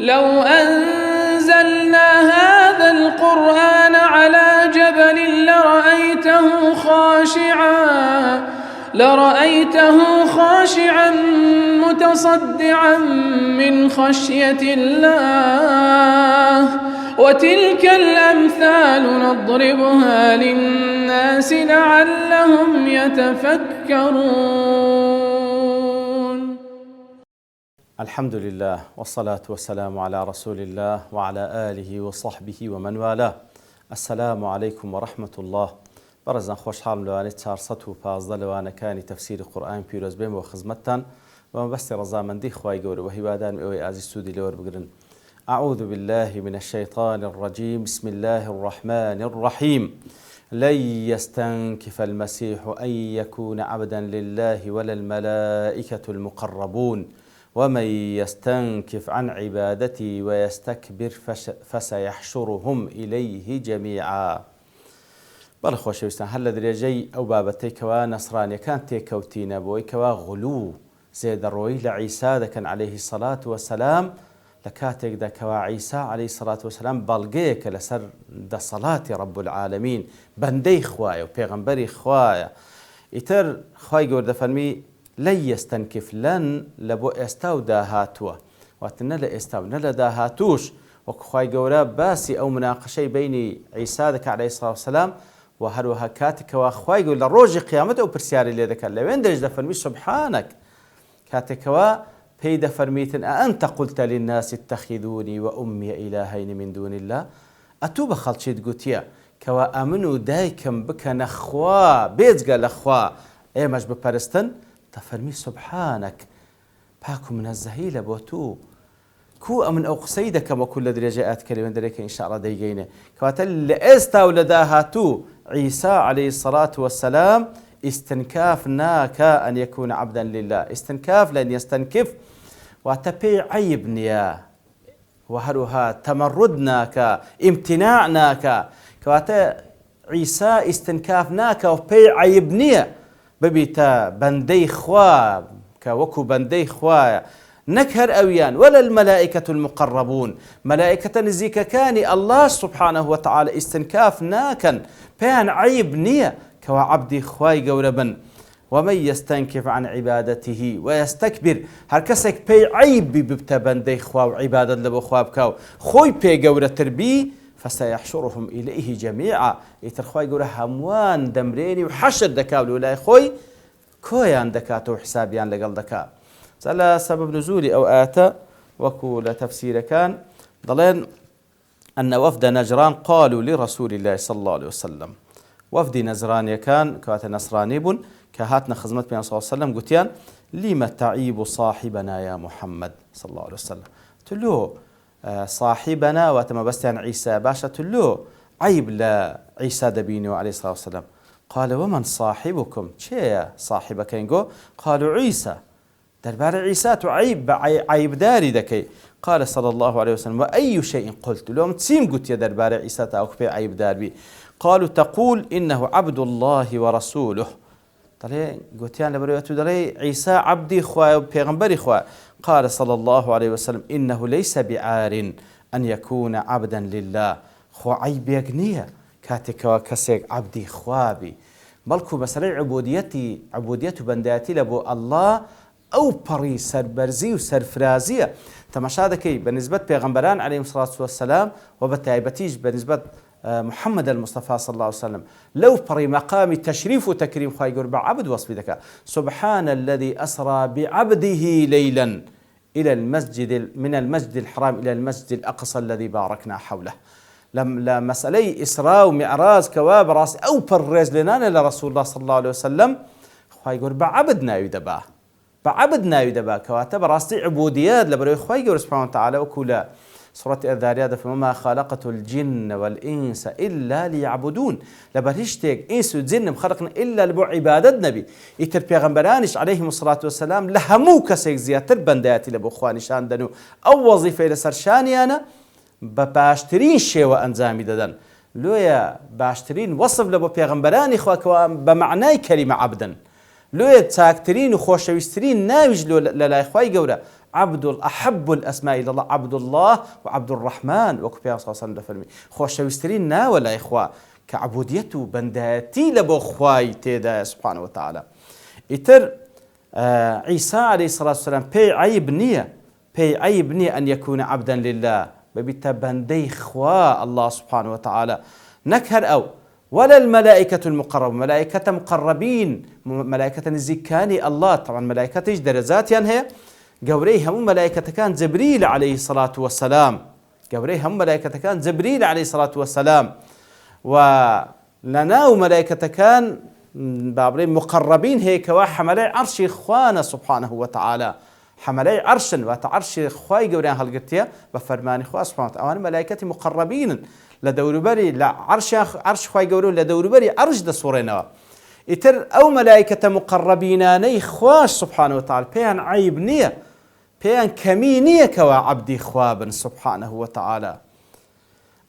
لو أنزلنا هذا القرآن على جبل لرأيته خاشعا متصدعا من خشية الله وتلك الأمثال نضربها للناس لعلهم يتفكرون. الحمد لله والصلاة والسلام على رسول الله وعلى آله وصحبه ومن والاه. السلام عليكم ورحمة الله. بەڕێزان خۆشحاڵم لەوانەیە 415 لەوانەکانی تەفسیری قورئان پیرۆز بێم بۆ خزمەتتان بە مەبەستی ڕەزامەندی خوای گەورە و هیوادارم ئەوەی ئازیز سوودی لێوە بگرن. أعوذ بالله من الشيطان الرجيم. بسم الله الرحمن الرحيم. لن يستنكف المسيح أن يكون عبدا لله ولا الملائكة المقربون ومن يستنكف عن عبادتي ويستكبر فسيحشرهم إليه جميعا. بەڵێ خۆشەویستان، هەر لە درێژەی ئەو بابەتەی کەوا نەسرانیەکان تێکەوتینە بۆی کەوا غلو زێدەڕۆیی لە عیسا دەکەن عەلەیهی سەڵات وەسەلام لە کاتێکدا کەوا عیسا عەلەیهی سەڵات وەسەلام بەڵگەیەکە لەسەر دەسەڵاتی ڕەب العالەمین، بەندەی خوایە و پێغەمبەری خوایە. ئیتر خوای گەورە دەفەرمی لەن یەستەنکف، لەن لە بۆ ئێستا و داهاتووە، واتە نە لە ئێستا و نە لە داهاتووش. وەکو خوای گەورە باسی ئەو مناقەشەی بەینی عیسا دەکات عەلەیهی سەڵات وەسەلام و هەروەها کاتێکەوە خوای گەورە لە ڕۆژی قیامەت ئەو پرسیاری لێ دەکات. لەوێن دەش دەفەرمی سوبحانەک، کاتێکەوە پێی دەفەرمیتن ئەئەنتە قولتە للناس اتەخیذونی وئومی ئیلاهین من دون الله، ئەتوو بە خەڵکیت گوتیە کەوا ئەمن و دایکم بکەنە خوا بێجگە لە خوا ئێمەش بپەرستن؟ دەفەرمی سوبحانەک، پاک و منەزەهی لە بۆ تو. کو ئەمن ئەو قسەی دەکەم وەکو لە درێژەی ئاەتکە لەوێن دەرێکە ئینشاءڵڵا دەیگەینێ کەواتە لە ئێستا و لە داهاتوو عیسا عەلەیهی سەڵات وەسەلام ئیستنکاف ناکە ئەن یەکونە عەبدەن لله. ئیستنکاف لەن یەستەنکف واتە پێی عەیب نییە و هەروەها تەمەڕود ناکە، ئیمتیناع ناکە. کەواتە عیسا ئیستنکاف ناکە و پێی عەیب نییە ببیتە بەندەی خوا کە وەکو بەندەی خوایە، نەک هەر ئەویان ولا الملائكة المقربون، ملائكة نزیکەکانی الله سبحانه وتعالى ئیستنکاف ناکەن، پێیان عەیب نییە کەوا عەبدی خوای گەورە بن. ومن يستنكف عن عبادته ويستكبر، هەر کەسێک پێی عەیبی ببتە بەندەی خوا و عیبادەت لە بۆ خوا بکە و خۆی پێ گەورەتر بی، فسيحشرهم إليه جميعا، ئیتر خوای گەورە هەمووان دەمرێنی و حەشر دەکات لە لای خۆی، کۆیان دەکاتەوە حسابیان لەگەڵ دەکات. سأل سبب نزول أو آتا وكول تفسير كان ضلين أن وفد نجران قالوا لرسول الله صلى الله عليه وسلم، وفد نجران كان كات نصراني بن كهاتنا خزمت بين صلى الله عليه وسلم قتيان لما تعيب صاحبنا يا محمد صلى الله عليه وسلم. تلو صاحبنا وتم بس عن عيسى باشا، تلو عيب لا عيسى دبينه عليه الصلاة والسلام. قال ومن صاحبكم؟ شيء صاحبك ينقو؟ قالوا عيسى. دربار عيسى تعيب عيب داري دكي. قال صلى الله عليه وسلم وأي شيء قلت لهم تسيم قلت يا دربار عيسى تأخذ عيب داربي. قالوا تقول إنه عبد الله ورسوله. طلع قلت يعني لبريته دري عيسى عبدي خوا وبيغمبري خوا. قال صلى الله عليه وسلم إنه ليس بعار أن يكون عبدا لله. خو عيب يغنيه كاتك وكسيك عبدي خوابي، بلكو مسألة عبوديته بنداتي لبو الله أو بري سربرزي وسرفرازية. تماشا دكي بالنسبة پیغمبران عليهم الصلاة والسلام وبتايبتيج بالنسبة محمد المصطفى صلى الله عليه وسلم، لو بري مقام تشريف وتكريم خواهي قرب عبد وصف دكا سبحان الذي أسرى بعبده ليلا إلى المسجد من المسجد الحرام إلى المسجد الأقصى الذي باركنا حوله. لما مسألة إسراء ومعراج كواب راس أو برز لنا لرسول الله صلى الله عليه وسلم خواهي قرب عبدنا يدباه، بعبدنا يدبا كواتا براستي عبوديات لبروي خوي جور سبحانه وتعالى. وكلا سورة الذاريات فما خلقت الجن والإنس إلا ليعبدون، لبرهشتك إنس وجن خلقنا إلا لبو عبادة نبي. يتر بيغمبرانش عليهم الصلاة والسلام لهمو كسيك زياتر بنداتي لبو خواني شاندنو أو وظيفة لسرشاني أنا بباشترين شيء وأنزامي ددن لويا باشترين وصف لبو بيغمبراني خواكوا بمعنى كلمة عبدا، لوی چاکترین و خۆشەویستترین ناویش لە لای خوای گەورە أحب الأسماء إلى الله عبد الله وعبد الرحمن وەکو پێغەمبەر صلی الله عليه وسلم دەفەرمی خۆشەویستترین ناوە لای خوا کە عبودیەت و بەندایەتی لە بۆ خوای تێدایە سبحانه وتعالى. ئیتر عیسا عليه الصلاة والسلام پێی عیب نییە أن يكون عبدا لله ببیتە بەندەی خوا الله سبحانه وتعالى نەک هەر ئەو ولا الملائكة المقربون ملائكة مقربين ملائكة نزيكاني الله طبعا ملائكة درجات هي قوري هم ملائكة كان جبريل عليه الصلاة والسلام قوري هم ملائكة كان جبريل عليه الصلاة والسلام ولنا ملائكة كان بابرين مقربين هيك وحملي عرش إخوانا سبحانه وتعالى حملي عرش وتعرش خواي قوريان هالقتيا بفرمان إخوة سبحانه وتعالى ملائكة مقربين لدوربري لا عرش خواي قورون لدوربري عرش دسورينا إتر أو ملائكة مقربين خواش سبحانه وتعالى بيان عيب نية بيان كمي نية كوا عبدي خوابن سبحانه وتعالى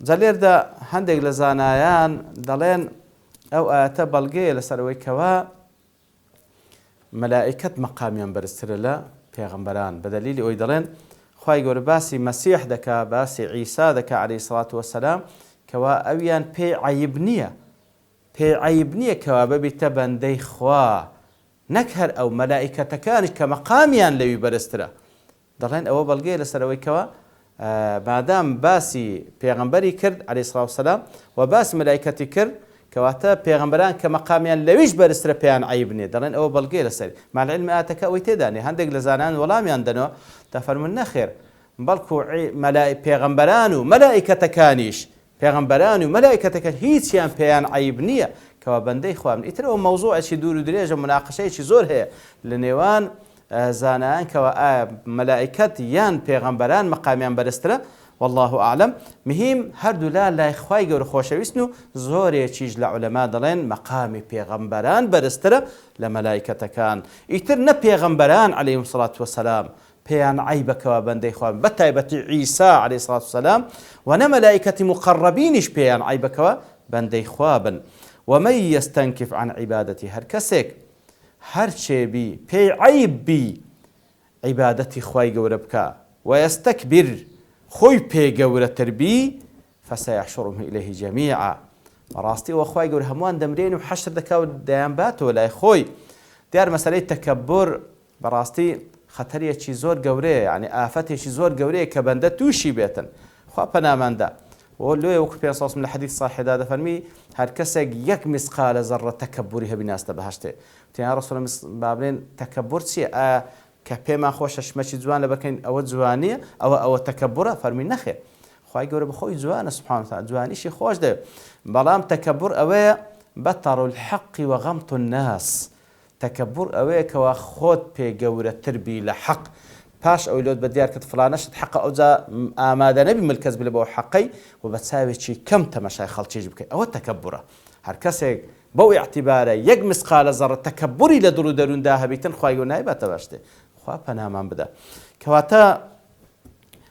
جالير دا هندق لزانايان دلين أو آتا بلغي لسروي كوا ملائكة مقاميان برسترلا پیغمبران بدليل أوي دلين خواهي قول باسي مسيح دكا باسي عيسى دكا عليه الصلاة والسلام كوا أويان بي عيبنية كوا ببيت بندي خوا نكهر أو ملائكة كان كمقاميان لوي برسترا دلين أو بلغي لسروي كوا مادام باسي پیغمبري كرد عليه الصلاة والسلام وباس ملائكتي كرد كواتا پیغمبران كمقاميان لويش برسترا بيان عيبني دلين أو بلغي لسري مع العلم آتك أوي تداني هندق لزانان ولاميان دنو تفرمون نخير بلكو پیغمبران و ملائكة كانيش پیغمبران و ملائكة كان هيتيان بيان عيبنية كوا بندي خوام إترو موضوع شي دور دريجة مناقشة شي زور هي لنيوان زانان كوا ملائكة يان پیغمبران مقاميان برسترا والله أعلم مهم هردو لا إخواي قور خوشويسنو زوري تشيج لعلماء دلين مقامي پیغمبران برسترا لملائكة كان إترنا پیغمبران عليهم الصلاة والسلام بيان عيبك وبندي خوان بتايبة عيسى عليه الصلاة والسلام وانا ملائكة مقربينش بيان عيبك وبندي خوابا ومن يستنكف عن عبادتي هر كسك هر شي بي عيب بي عبادتي خواي قوربك ويستكبر خوي بي قورتر بي فسيحشرهم إليه جميعا راستي وخواي قور هموان دمرين وحشر دكاو ديانبات ولا خوي ديار مسألة تكبر براستي خەتەرێکی زۆر گەورەیە یعنی ئافەتێکی زۆر گەورەیە کە بەندە تووشی بێتن خوا پەناماندا و لێ وەکو پێ ساسم لە حەدیث صاحیحدا دەفەرمی هەر کەسێک یەک مسقالە زەڕە تەکەبوری هەبی ناستە بەهەشتێ تێیان ڕەسوڵ بابلێن تەکەبور چییە کە پێمان خۆشە شمەکی جوان لە بەکەین ئەوە جوانیە ئەوە تەکەبورە فەرمی نەخێر خوای گەورە بەخۆی جوانە سبحانه وتعالى جوانیشی خۆش دەوێت بەڵام تەکەبور ئەوەیە بەتەڕ الحەق وغەمت الناس تكبر أويك وخود بي جورة تربي لحق باش أو لود بديار كت فلانش تحقق أوزا آمادة نبي ملكز بلبو حقي وبتساوي شي كم تمشي خلتش يجيبك أو التكبرة هركسي بو اعتباره يجمس قال زر تكبري لدرو درون داها بيتن خواي ونايبة تباشته خوا بنامان بدا كواتا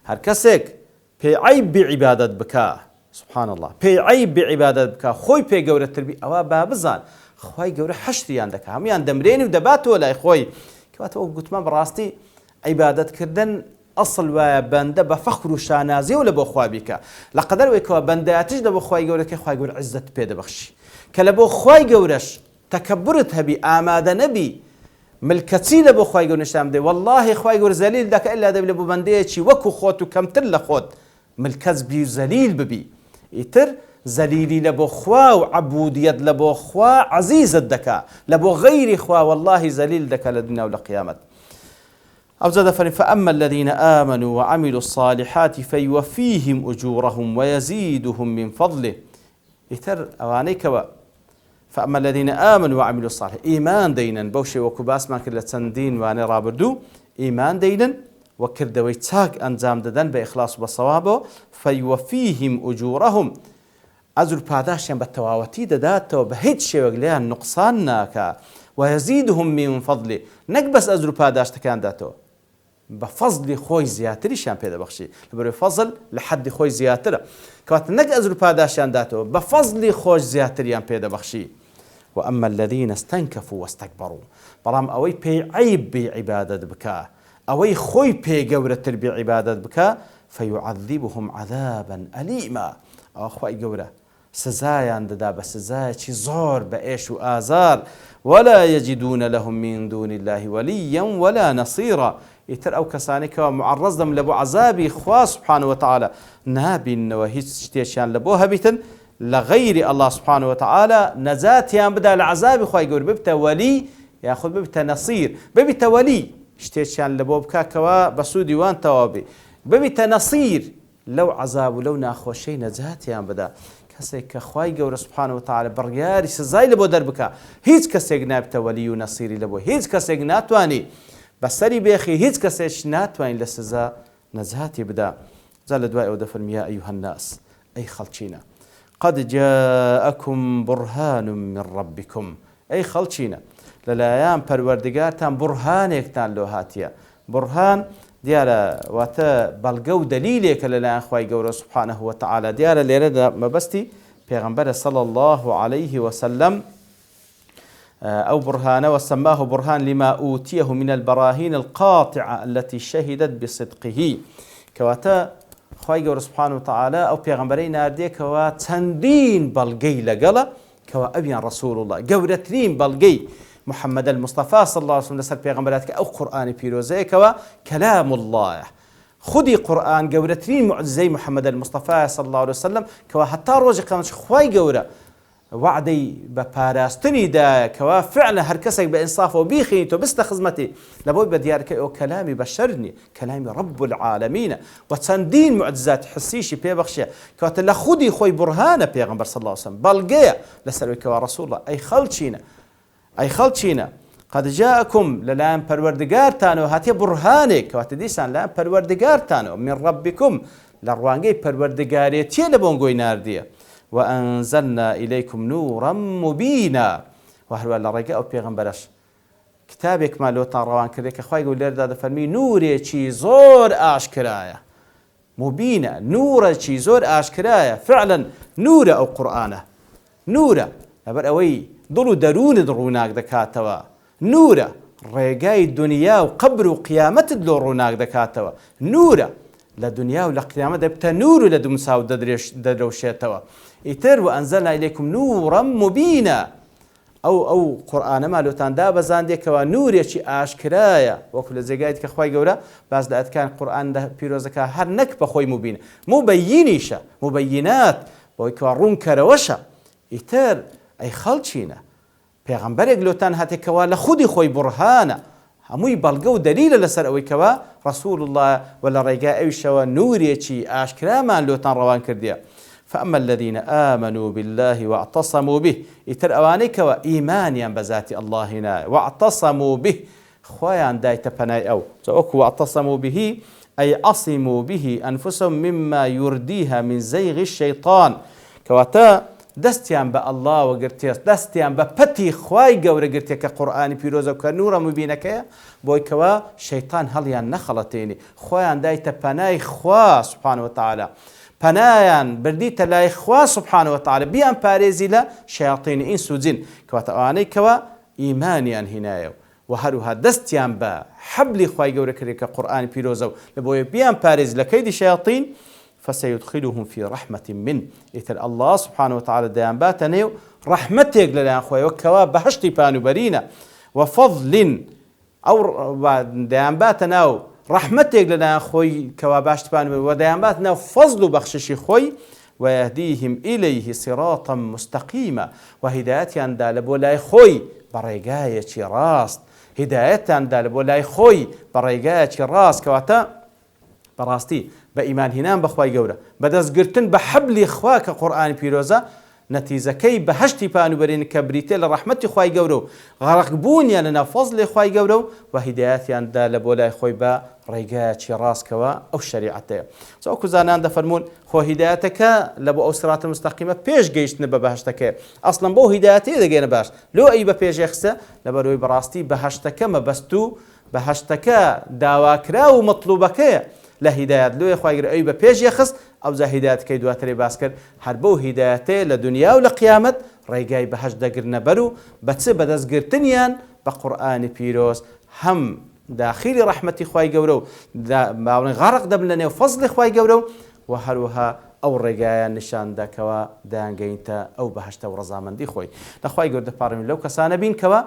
هركسيك بي عيب بعبادة بكا سبحان الله بي عيب بعبادة بكا خوي بي جورة تربي أو بابزان خواي قوري حشريان دكا هميان دمرين ودباتو ولا إخوي كواتو قلت ما براستي عبادة كردن أصل وبنده بفخر وشانازي ولا بو بك لقدر ويكوا بنداتش دبو خواي قوري كي خواي قوري عزة بيد بخشي كلبو خواي قورش تكبرتها بي آمادة نبي ملكتي لبو خواي قوري نشام دي والله خواي قوري زليل دكا إلا دبي لبو بنديتشي وكو خوتو كمتر لخوت ملكز بي زليل ببي يتر زليلي لبو خوا وعبودية لبو خوا عزيز الدكا لبو غير خوا والله زليل دكا لدنيا ولقيامة أو زاد فأما الذين آمنوا وعملوا الصالحات فيوفيهم أجورهم ويزيدهم من فضله يتر أوانيك فأما الذين آمنوا وعملوا الصالحات إيمان دينا بوشي وكباس ما كلا تندين واني رابردو إيمان دينا وكردوي تاك أنزام ددن بإخلاص وبصوابه فيوفيهم أجورهم أجر پاداشیان بە تەواوەتی دەداتەوە بە هیچ شێوەیەک لێیان نوقسان ناکا ويزيدهم من فضله نەک بەس ئەجر پاداشتەکان داتەوە بە فەزلی خۆی زیاتریشیان پێدەبەخشی لەبەرەوەی فەزل لە حەدی خۆی زیاترە کەواتە نەک ئەجر پاداشیان داتەوە بە فەزلی خۆش زیاتریان پێدەبەخشی وأما الذين استنكفوا واستكبروا بەڵام ئەوەی پێی عیب بعیبادەت بکە ئەوەی خۆی پێگەورەتر بعیبادەت بکە فەیعەذیبهم عەذابا ئەلیما ئەوە خوای گەورە سزایان دەدا بە سزایەکی زۆر بە ئێش و ئازار ولا يجدون لهم من دون الله وليا ولا نصيرا ئیتر ئەو کەسانی کەوا معڕەز دەم لە بۆ عەذابی خوا سبحانه وتعالى نابینەوە هیچ شتێکیان لە بۆ هەبیتن لە غەیری الله سبحانه وتعالى نەجاتیان بدا لە عەذابی خوای گەورە ببتە وەلی یاخود ببتە نەسیر ببیتە وەلی شتێکیان لە بۆ بکاکەوە بە سوودی وان تەواو بێ ببیتە نەسیر لەو عەذاب و لەو ناخۆشەی نەجاتیان بدا کەسێک کە خوای گەورە سبحانه وتعالى بڕیاری سزای لە بۆ دەربکە هیچ کەسێک نابتە وەلی و نەسیری لە بۆ هیچ کەسێک ناتوانێ بەسەری بێخی هیچ کەسێک ناتوانین لە سزا نەجاتی بدا جا لە دوای ئەو دەفەرمێ یا ئەیها الناس ئەی خەڵکینە قد جاءكم برهان من ربكم ئەی خەڵکینە لەلایەن پەروەردگارتان بورهانێکتان لۆ هاتیە بورهان دیارە واتە بەڵگە و دەلیلێکە لەلایەن خوای گەورە سبحانه وتعالى دیارە لێرەدا مەبەستی پێغەمبەرە صلى الله عليه وسلم أو برهان وسماه برهان لما أوتيه من البراهين القاطعة التي شهدت بصدقه كواتا خواهي قول سبحانه وتعالى أو پیغمبرين نارديه كوا تندين بلغي لقلا كوا أبيان رسول الله قورترين بلغي محمد المصطفى صلى الله عليه وسلم لسر پیغمبراتك أو قرآن بيروزي كوا كلام الله خودی قورآن گەورەترین معجزەی محەممەد المستەفا صلی الله عليه وسلم کەوا هەتا ڕۆژی قیامەت خوای گەورە وعدەی بە پاراستنیدا کەوا فعلا هەر کەسێک بە ئینسافەوە بیخینیتەوە بستە خزمەتی لەبۆی بە دیارکە ئەو کەلامی بەشەر نیە کەلامی رب العالمینە و چەندین معجزات حسیشی پێبەخشیە کەواتە لە خودی خۆی بورهانە پێغەمبەر صلی الله عليه وسلم بەڵگەیە لەسەرەوەی کەوا ڕەسوڵ الله ئەی خەڵچینە قد جاءكم للان پروردگارتانو هاتي برهانك كواتە دیسان لان پروردگارتانو من ربكم لروانگەی پروردگارێتی لەبۆنگۆی ناردیە وأنزلنا إليكم نورا مبينا وهروە لە ڕێگە ئەو پێغەمبەرەش کتابێکمان لۆتان ڕەوان کردێ کە خوای گەورە لێرەدا دەفەرمی نورێکی زۆر ئاشکرایە مبینە نورێکی زۆر ئاشکرایە فعلا نورە ئەو قورئانە نورە لەبەر ئەوەی دڵ و دەروونت ڕووناک دەکاتەوە نورە ڕێگای دنیا و قبر و قیامەتت لۆ ڕووناک دەکاتەوە نورە لە دنیا و لە قیامەت دەبتە نور و لە دومسا و دەدرەوشێتەوە ئیتر وأنزلنا إليكم نورا مبينا ئەو قورئانەمان لۆتان دابەزاندێکەوە نورێکی ئاشکرایە وەکو لە جێگایت کە خوای گەورە باز لە ئەتکان قورئان پیرۆزەکە هەر نەک بەخۆی مبینە مبەیینیشە مبەیینات بۆی کەوا ڕوونکەرەوەشە ئیتر ئەی خەڵچینە پێغەمبەرێک لۆتان هاتێکەوە لە خودی خۆی بورهانە هەمووی بەڵگە و دەلیلە لەسەر ئەوەی کەوا ڕەسوول الله و لە ڕێگای ئەویشەوە نورێکی ئاشکرامان لۆتان ڕەوان کردیە فأما الذين آمنوا بالله واعتصموا به إتر أوانيكوا إيمانيا بذات الله هنا واعتصموا به خوايان دايت پناي أو تأكوا واعتصموا به أي عصموا به أنفسهم مما يرديها من زيغ الشيطان كواتا دەستیان بە الله وەگرتێ دەستیان بە پەتی خوای گەورە گرتێ کە قورئانی پیرۆزە کە نورە مبینەکەیە بۆی کەوا شەیطان هەڵیان نەخەڵەتێنی خۆیان دایتە پەنای خوا سبحانه وتعالى پەنایان بردیتە لای خوا سبحانه وتعالى بیان پارێزی لە شەیاطینی ئینس و جین کەواتە ئەوانەی کەوا ئیمانیان هینایە و هەروها دەستیان بە حەبلی خوای گەورە کردێ کە قورئانی پیرۆزە و لە بۆیە بیان پارێزی لە کەیدی شەیاطین فسيدخلهم في رحمة من إثر الله سبحانه وتعالى ديان باتنيو رحمتك للان خويا وكوا بهشتي بانو برينا وفضل أو ديان باتناو رحمتك للان خوي كوا بهشتي بانو وديان باتناو فضل بخششي خوي ويهديهم إليه صراطا مستقيما وهدايتي عن دالب ولاي خوي بريقاية راست هدايتي عن دالب ولاي خوي بريقاية راست كواتا بەڕاستی بە ئیمان هینان بەخوای گەورە بەدەستگرتن بە حەبلی خوا کە قورئانی پیرۆزە نەتیجەکەی بەهەشتی پانوبەرین کە بریتێ لە ڕەحمەتی خوای گەورە و غەرقبوونیان لەناو فەزڵی خوای گەورە و هیدایەتیاندا لە بۆ لای خۆی بە ڕێگایەکی ڕاستکەوە ئەو شەریعەتەیە وەکو زانان دەفەرمون خۆ هیدایەتەکە لە بۆ ئەو سراتە مستەقیمە پێش گەیشتنە بە بەهەشتەکەیە ئەسڵەن بۆ هیدایەتەیە دەگەێنە باش لۆ ئەی بە پێش یەخسە لەبەرەوەی بەڕاستی بەهەشتەکە مەبەست و بەهەشتەکە داواکرا و مەطلوبەکەیە لە هیدایەت لۆی خوای گەورە ئەوی بە پێش یەخست ئەو جا هیدایەتەکەی دواترێ باس کرد هەر بەو هیدایەتەیە لە دنیا و لە قیامەت ڕێگای بەهەشت دەگرنە بەر و بەچ بەدەستگرتنیان بە قورئانی پیرۆز هەم داخل رحمة خواي قورو غرق دبلنا وفضل خواي قورو وهروها أو رجايا نشان دكوا دانجينتا أو بهشتا ورزامن دي خوي لخواي قور دبارم لو كسانا بين كوا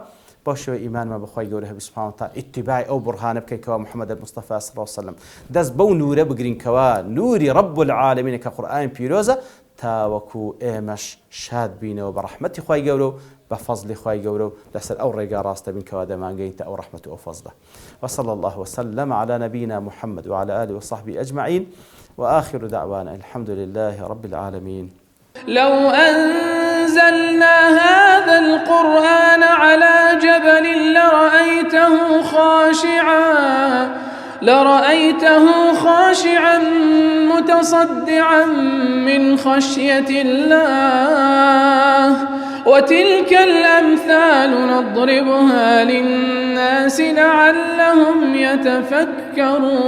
باشو إيمان ما بخواي قوره سبحانه وتعالى اتباعي أو برهان بكي كوا محمد المصطفى صلى الله عليه وسلم داز بو نورة بقرين كوا نوري رب العالمين كقرآن بيروزة تاوكو إيمش شاد بينا وبرحمة خواي قورو بفضل خواي قورو لسر أو رجا راستا بين كوا دمانجينتا أو رحمته أو فضله وصلى الله وسلم على نبينا محمد وعلى آله وصحبه أجمعين وآخر دعوانا الحمد لله رب العالمين. لو أنزلنا هذا القرآن على جبل لرأيته خاشعا متصدعا من خشية الله وتلك الأمثال نضربها للناس لعلهم يتفكرون.